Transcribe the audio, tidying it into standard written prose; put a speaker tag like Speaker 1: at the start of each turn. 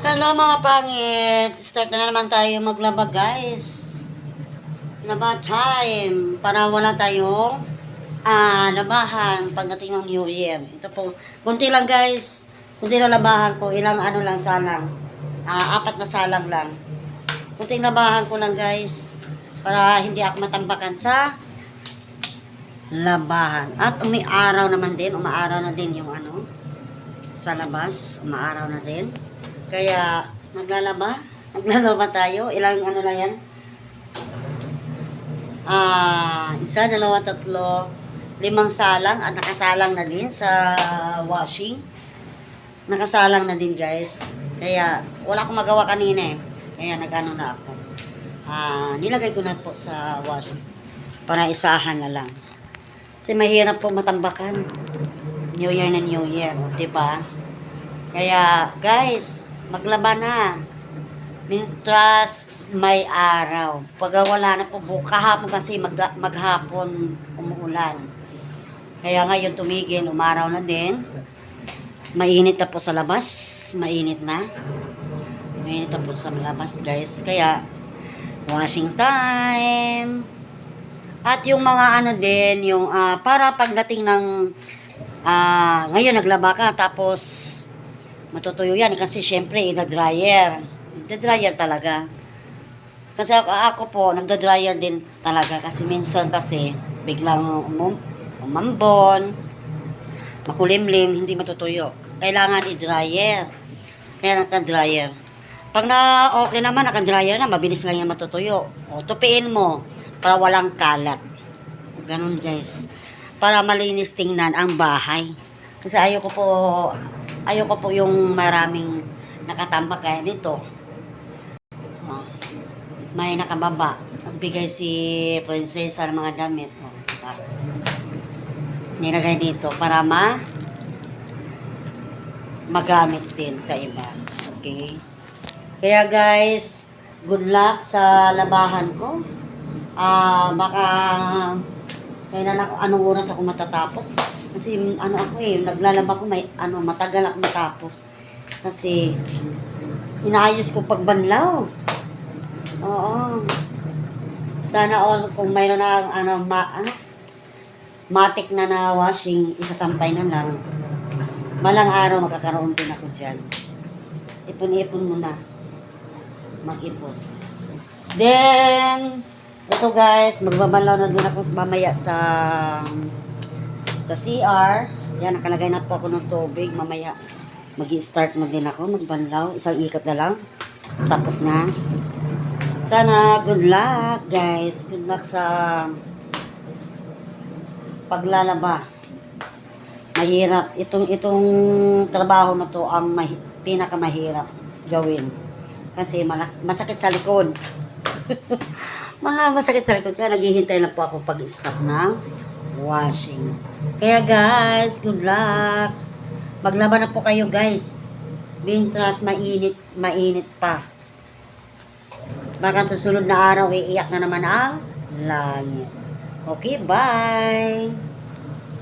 Speaker 1: Hello mga pangit! Start na naman tayo maglaba guys. Laba time. Para wala tayong labahan pagdating ng New Year. Ito po. Kunti lang guys. Kunti lang labahan ko. Ilang ano lang salang. 4 na salang lang. Kunting labahan ko lang guys. Para hindi ako matambakan sa labahan. At umiaraw naman din. Umaaraw na din yung ano. Sa labas. Umaaraw na din. Kaya, maglalaba tayo. Ilang ano lang yan? 1, 2, 3, 5 salang at nakasalang na din sa washing. Nakasalang na din guys. Kaya, wala akong magawa kanina eh. Kaya nagano na ako. Nilagay ko na po sa wash para isahan na lang. Kasi mahirap po matambakan. New Year na New Year. Diba? Kaya, guys, maglaba na. Mintras may araw. Pag wala na po, kahapon kasi maghapon umuulan. Kaya ngayon tumigil, umaraw na din. Mainit na po sa labas. Mainit na. Mainit na po sa labas, guys. Kaya, washing time. At yung mga ano din, yung para pagdating ng ngayon naglaba ka, tapos matutuyo yan kasi syempre ina-dryer. Ina-dryer talaga. Kasi ako po, nagda-dryer din talaga kasi minsan kasi biglang umambon, makulimlim, hindi matutuyo. Kailangan i-dryer. Kaya nagda-dryer. Pag na okay naman, naka-dryer na, mabilis lang yan matutuyo. O, tupiin mo para walang kalat. Ganun guys. Para malinis tingnan ang bahay. Kasi ayoko po yung maraming nakatambak kaya dito. May nakababa. Nagbigay si prinsesa ng mga damit. Nilagay dito para magamit din sa iba. Okay? Kaya guys, good luck sa labahan ko. Baka kailan ako, anong oras ako matatapos. Kasi ano ako naglalaba ko matagal ako matapos. Kasi inaayos ko pagbanlaw. Oo. Sana all kung mayroon na matik na washing, isasampay na lang. Malang araw magkakaroon din ako diyan. Ipon-ipon muna. Mag-ipon. Then ito guys, magbabanlaw na din ako mamaya sa CR. Yan, nakalagay na po ako ng tubig. Mamaya, mag-i-start na din ako. Magbanlaw. Isang ikot na lang. Tapos na. Sana, good luck, guys. Good luck sa paglalaba. Mahirap. Itong trabaho na to ang pinakamahirap gawin. Kasi masakit sa likod. Masakit sa likod. Kaya naghihintay na po ako pag-stop ng washing. Kaya guys, good luck. Maglaba na po kayo guys. Mintras mainit pa. Baka susunod na araw iiyak na naman ang langit. Okay, bye.